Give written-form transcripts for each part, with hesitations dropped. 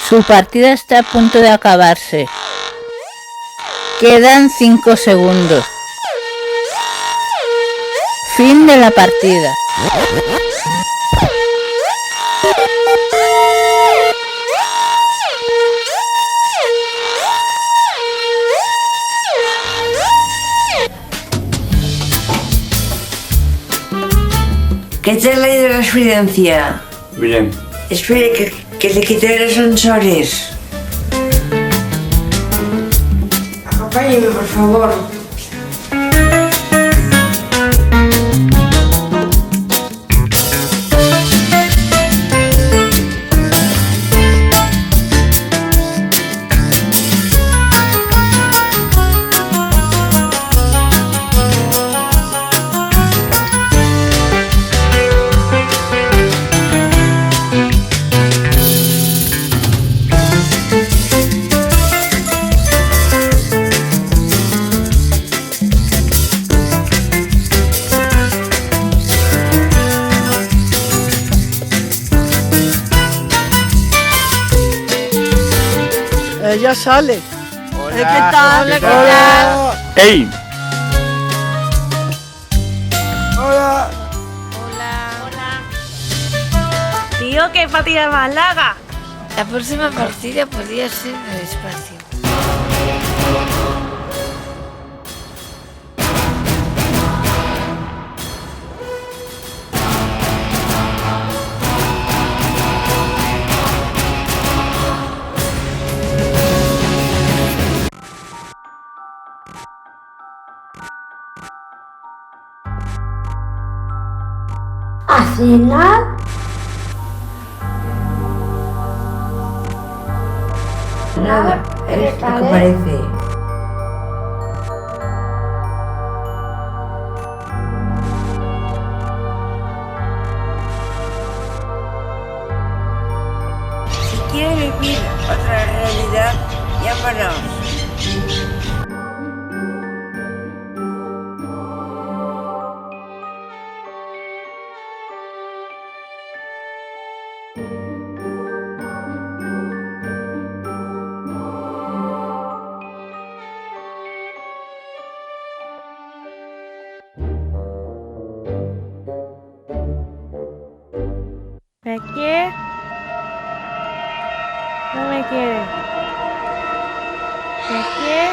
Su partida está a punto de acabarse. Quedan 5 segundos. Fin de la partida. ¿Qué tal ha ido la experiencia? Bien. Espere, que le quite los sensores. Acompáñeme, por favor. Ella sale. Hola. ¿Qué tal? Hola, ¿qué tal? ¡Ey! Hola. Tío, qué partida más larga. La próxima partida podría ser en el espacio. ¿A cenar? Nada, es lo que parece. Si quiere vivir otra realidad, llámanos. ¿Me quiere? No me quiere. ¿Me quiere?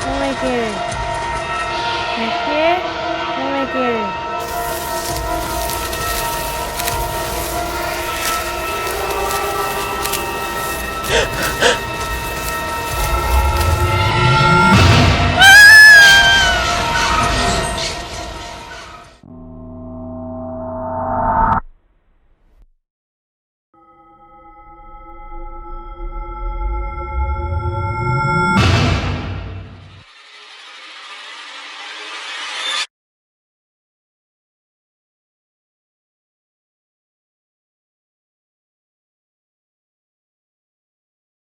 No me quiere. ¿Me quiere? No me quiere.